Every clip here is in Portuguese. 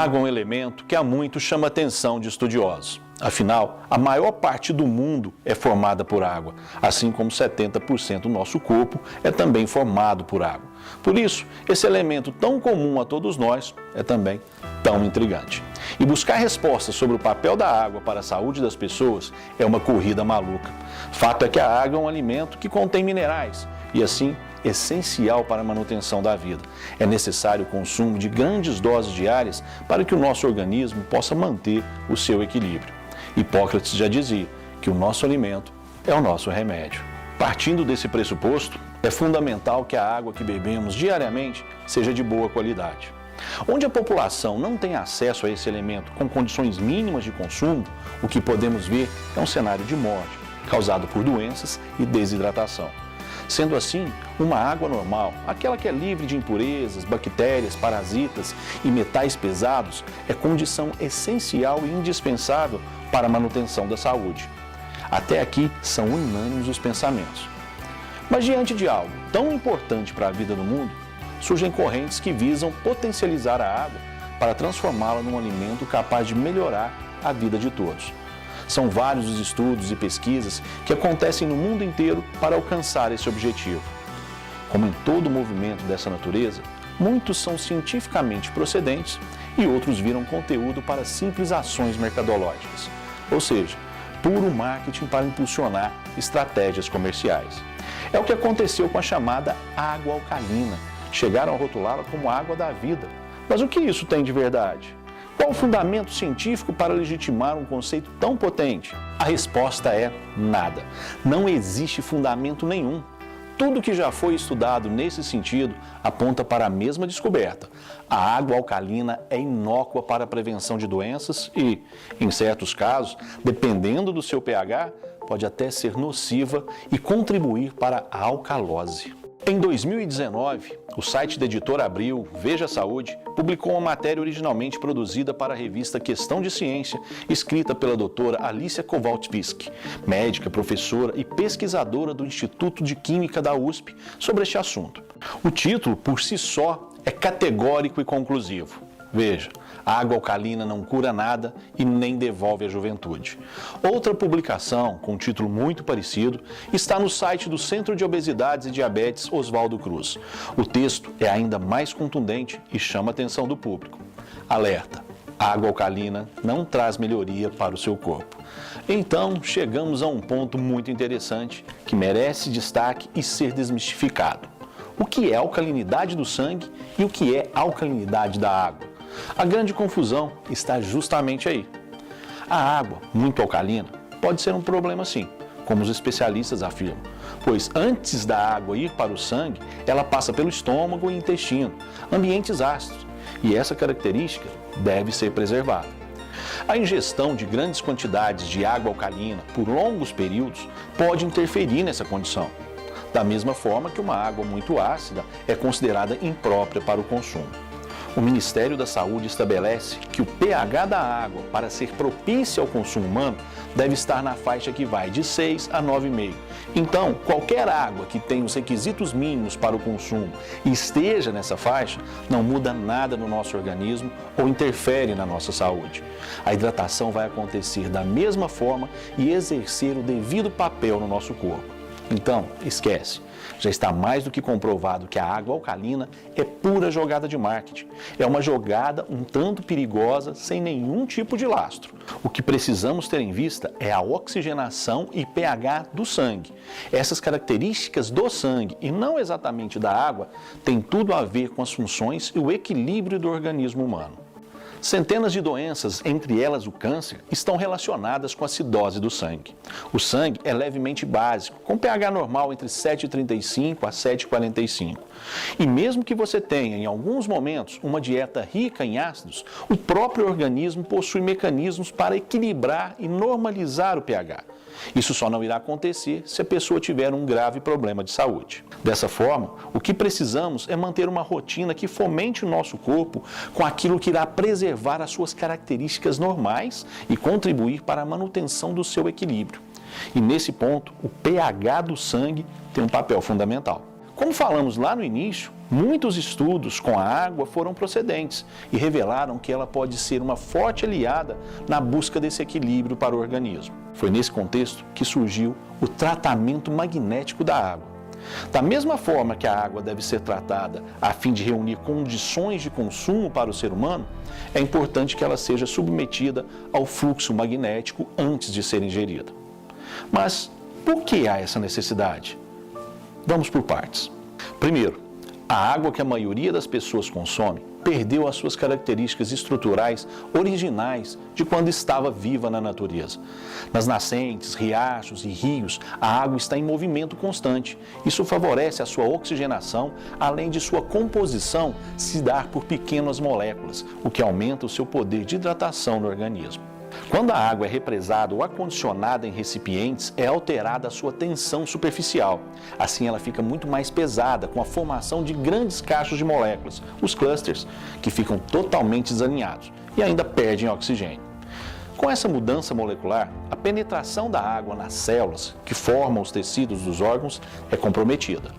água é um elemento que há muito chama a atenção de estudiosos. Afinal, a maior parte do mundo é formada por água, assim como 70% do nosso corpo é também formado por água. Por isso, esse elemento tão comum a todos nós é também tão intrigante. E buscar respostas sobre o papel da água para a saúde das pessoas é uma corrida maluca. Fato é que a água é um alimento que contém minerais e, assim, essencial para a manutenção da vida. É necessário o consumo de grandes doses diárias para que o nosso organismo possa manter o seu equilíbrio. Hipócrates já dizia que o nosso alimento é o nosso remédio. Partindo desse pressuposto, é fundamental que a água que bebemos diariamente seja de boa qualidade. Onde a população não tem acesso a esse elemento com condições mínimas de consumo, o que podemos ver é um cenário de morte, causado por doenças e desidratação. Sendo assim, uma água normal, aquela que é livre de impurezas, bactérias, parasitas e metais pesados, é condição essencial e indispensável para a manutenção da saúde. Até aqui são unânimes os pensamentos. Mas diante de algo tão importante para a vida do mundo, surgem correntes que visam potencializar a água para transformá-la num alimento capaz de melhorar a vida de todos. São vários os estudos e pesquisas que acontecem no mundo inteiro para alcançar esse objetivo. Como em todo movimento dessa natureza, muitos são cientificamente procedentes e outros viram conteúdo para simples ações mercadológicas, ou seja, puro marketing para impulsionar estratégias comerciais. É o que aconteceu com a chamada água alcalina. Chegaram a rotulá-la como água da vida. Mas o que isso tem de verdade? Qual o fundamento científico para legitimar um conceito tão potente? A resposta é nada. Não existe fundamento nenhum. Tudo que já foi estudado nesse sentido aponta para a mesma descoberta. A água alcalina é inócua para a prevenção de doenças e, em certos casos, dependendo do seu pH, pode até ser nociva e contribuir para a alcalose. Em 2019, o site da editora Abril, Veja Saúde, publicou uma matéria originalmente produzida para a revista Questão de Ciência, escrita pela doutora Alicia Kowalczyk, médica, professora e pesquisadora do Instituto de Química da USP, sobre este assunto. O título, por si só, é categórico e conclusivo. Veja, a água alcalina não cura nada e nem devolve a juventude. Outra publicação, com um título muito parecido, está no site do Centro de Obesidades e Diabetes Oswaldo Cruz. O texto é ainda mais contundente e chama a atenção do público. Alerta: a água alcalina não traz melhoria para o seu corpo. Então, chegamos a um ponto muito interessante que merece destaque e ser desmistificado. O que é alcalinidade do sangue e o que é alcalinidade da água? A grande confusão está justamente aí. A água, muito alcalina, pode ser um problema sim, como os especialistas afirmam, pois antes da água ir para o sangue, ela passa pelo estômago e intestino, ambientes ácidos, e essa característica deve ser preservada. A ingestão de grandes quantidades de água alcalina por longos períodos pode interferir nessa condição, da mesma forma que uma água muito ácida é considerada imprópria para o consumo. O Ministério da Saúde estabelece que o pH da água, para ser propícia ao consumo humano, deve estar na faixa que vai de 6 a 9,5. Então, qualquer água que tenha os requisitos mínimos para o consumo e esteja nessa faixa, não muda nada no nosso organismo ou interfere na nossa saúde. A hidratação vai acontecer da mesma forma e exercer o devido papel no nosso corpo. Então, esquece. Já está mais do que comprovado que a água alcalina é pura jogada de marketing. É uma jogada um tanto perigosa, sem nenhum tipo de lastro. O que precisamos ter em vista é a oxigenação e pH do sangue. Essas características do sangue, e não exatamente da água, têm tudo a ver com as funções e o equilíbrio do organismo humano. Centenas de doenças, entre elas o câncer, estão relacionadas com a acidose do sangue. O sangue é levemente básico, com pH normal entre 7,35 a 7,45. E mesmo que você tenha, em alguns momentos, uma dieta rica em ácidos, o próprio organismo possui mecanismos para equilibrar e normalizar o pH. Isso só não irá acontecer se a pessoa tiver um grave problema de saúde. Dessa forma, o que precisamos é manter uma rotina que fomente o nosso corpo com aquilo que irá preservar as suas características normais e contribuir para a manutenção do seu equilíbrio. E nesse ponto, o pH do sangue tem um papel fundamental. Como falamos lá no início, Muitos estudos com a água foram procedentes e revelaram que ela pode ser uma forte aliada na busca desse equilíbrio para o organismo. Foi nesse contexto que surgiu o tratamento magnético da água. Da mesma forma que a água deve ser tratada a fim de reunir condições de consumo para o ser humano, é importante que ela seja submetida ao fluxo magnético antes de ser ingerida. Mas por que há essa necessidade? Vamos por partes. Primeiro, a água que a maioria das pessoas consome perdeu as suas características estruturais originais de quando estava viva na natureza. Nas nascentes, riachos e rios, a água está em movimento constante. Isso favorece a sua oxigenação, além de sua composição se dar por pequenas moléculas, o que aumenta o seu poder de hidratação no organismo. Quando a água é represada ou acondicionada em recipientes, é alterada a sua tensão superficial. Assim, ela fica muito mais pesada, com a formação de grandes cachos de moléculas, os clusters, que ficam totalmente desalinhados e ainda perdem oxigênio. Com essa mudança molecular, a penetração da água nas células, que formam os tecidos dos órgãos, é comprometida.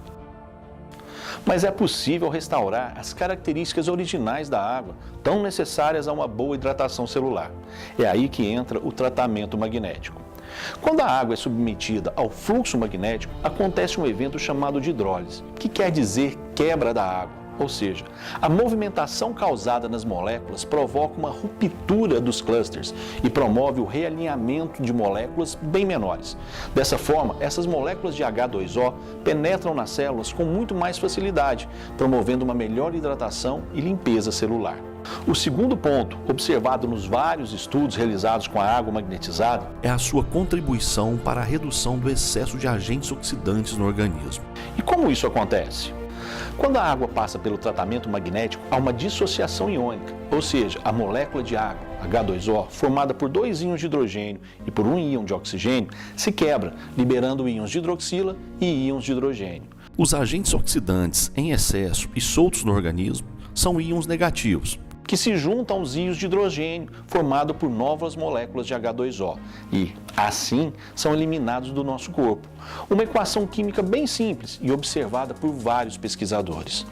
Mas é possível restaurar as características originais da água, tão necessárias a uma boa hidratação celular. É aí que entra o tratamento magnético. Quando a água é submetida ao fluxo magnético, acontece um evento chamado de hidrólise, que quer dizer quebra da água. Ou seja, a movimentação causada nas moléculas provoca uma ruptura dos clusters e promove o realinhamento de moléculas bem menores. Dessa forma, essas moléculas de H2O penetram nas células com muito mais facilidade, promovendo uma melhor hidratação e limpeza celular. O segundo ponto, observado nos vários estudos realizados com a água magnetizada, é a sua contribuição para a redução do excesso de agentes oxidantes no organismo. E como isso acontece? Quando a água passa pelo tratamento magnético, há uma dissociação iônica, ou seja, a molécula de água, H2O, formada por 2 íons de hidrogênio e por 1 íon de oxigênio, se quebra, liberando íons de hidroxila e íons de hidrogênio. Os agentes oxidantes em excesso e soltos no organismo são íons negativos, que se juntam aos íons de hidrogênio, formado por novas moléculas de H2O, e, assim, são eliminados do nosso corpo. Uma equação química bem simples e observada por vários pesquisadores.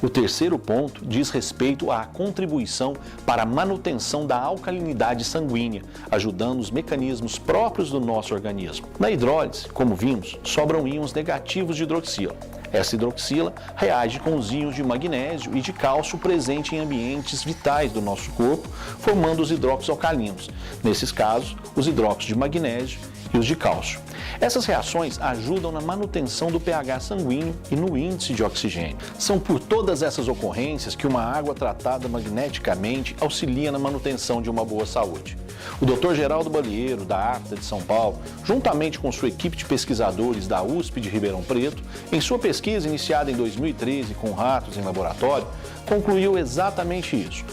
O terceiro ponto diz respeito à contribuição para a manutenção da alcalinidade sanguínea, ajudando os mecanismos próprios do nosso organismo. Na hidrólise, como vimos, sobram íons negativos de hidroxila. Essa hidroxila reage com os íons de magnésio e de cálcio presentes em ambientes vitais do nosso corpo, formando os hidróxidos alcalinos. Nesses casos, os hidróxidos de magnésio e os de cálcio. Essas reações ajudam na manutenção do pH sanguíneo e no índice de oxigênio. São por todas essas ocorrências que uma água tratada magneticamente auxilia na manutenção de uma boa saúde. O Dr. Geraldo Balieiro, da APTA de São Paulo, juntamente com sua equipe de pesquisadores da USP de Ribeirão Preto, em sua pesquisa iniciada em 2013 com ratos em laboratório, concluiu exatamente isso: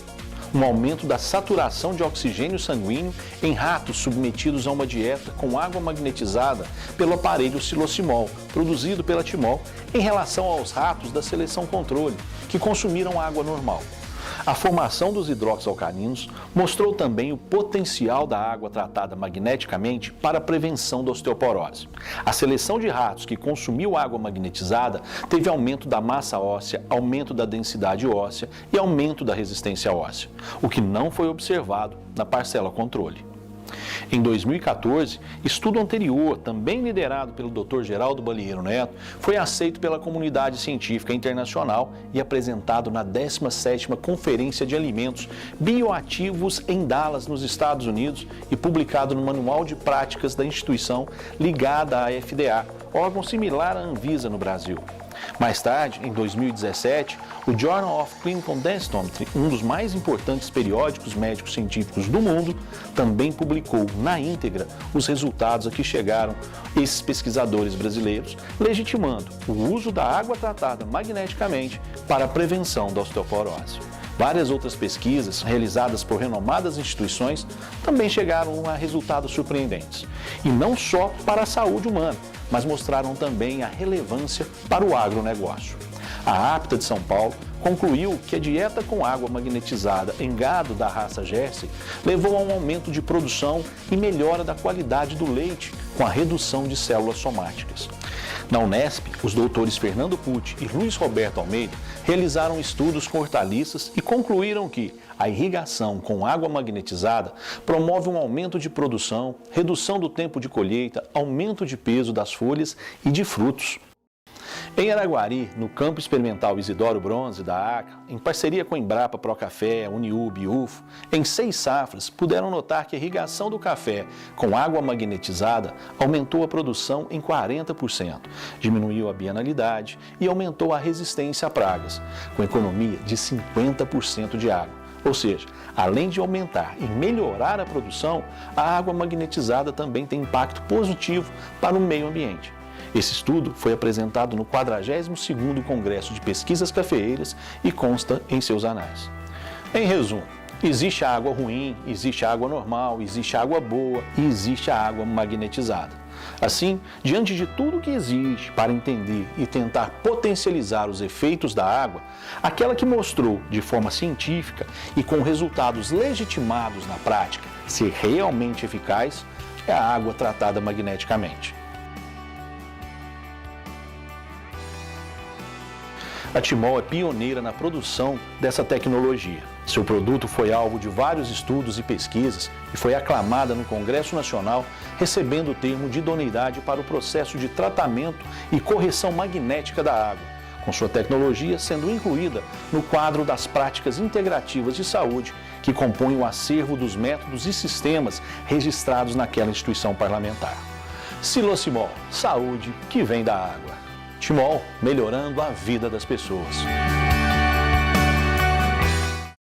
um aumento da saturação de oxigênio sanguíneo em ratos submetidos a uma dieta com água magnetizada pelo aparelho xilocimol, produzido pela Timol, em relação aos ratos da seleção controle, que consumiram água normal. A formação dos hidróxidos alcalinos mostrou também o potencial da água tratada magneticamente para a prevenção da osteoporose. A seleção de ratos que consumiu água magnetizada teve aumento da massa óssea, aumento da densidade óssea e aumento da resistência óssea, o que não foi observado na parcela controle. Em 2014, estudo anterior, também liderado pelo Dr. Geraldo Balieiro Neto, foi aceito pela comunidade científica internacional e apresentado na 17ª Conferência de Alimentos Bioativos em Dallas, nos Estados Unidos, e publicado no Manual de Práticas da instituição ligada à FDA, órgão similar à Anvisa no Brasil. Mais tarde, em 2017, o Journal of Clinical Densitometry, um dos mais importantes periódicos médicos científicos do mundo, também publicou na íntegra os resultados a que chegaram esses pesquisadores brasileiros, legitimando o uso da água tratada magneticamente para a prevenção da osteoporose. Várias outras pesquisas, realizadas por renomadas instituições, também chegaram a resultados surpreendentes. E não só para a saúde humana, mas mostraram também a relevância para o agronegócio. A APTA de São Paulo concluiu que a dieta com água magnetizada em gado da raça Jersey levou a um aumento de produção e melhora da qualidade do leite, com a redução de células somáticas. Na Unesp, os doutores Fernando Pucci e Luiz Roberto Almeida realizaram estudos com hortaliças e concluíram que a irrigação com água magnetizada promove um aumento de produção, redução do tempo de colheita, aumento de peso das folhas e de frutos. Em Araguari, no Campo Experimental Isidoro Bronze da ACA, em parceria com a Embrapa Procafé, Uniub e UFO, em 6 safras, puderam notar que a irrigação do café com água magnetizada aumentou a produção em 40%, diminuiu a bienalidade e aumentou a resistência a pragas, com economia de 50% de água. Ou seja, além de aumentar e melhorar a produção, a água magnetizada também tem impacto positivo para o meio ambiente. Esse estudo foi apresentado no 42º Congresso de Pesquisas Cafeeiras e consta em seus anais. Em resumo, existe a água ruim, existe a água normal, existe a água boa e existe a água magnetizada. Assim, diante de tudo que existe para entender e tentar potencializar os efeitos da água, aquela que mostrou de forma científica e com resultados legitimados na prática ser realmente eficaz é a água tratada magneticamente. A Timol é pioneira na produção dessa tecnologia. Seu produto foi alvo de vários estudos e pesquisas e foi aclamada no Congresso Nacional, recebendo o termo de idoneidade para o processo de tratamento e correção magnética da água, com sua tecnologia sendo incluída no quadro das práticas integrativas de saúde que compõem o acervo dos métodos e sistemas registrados naquela instituição parlamentar. Silocimol, saúde que vem da água. Timol, melhorando a vida das pessoas.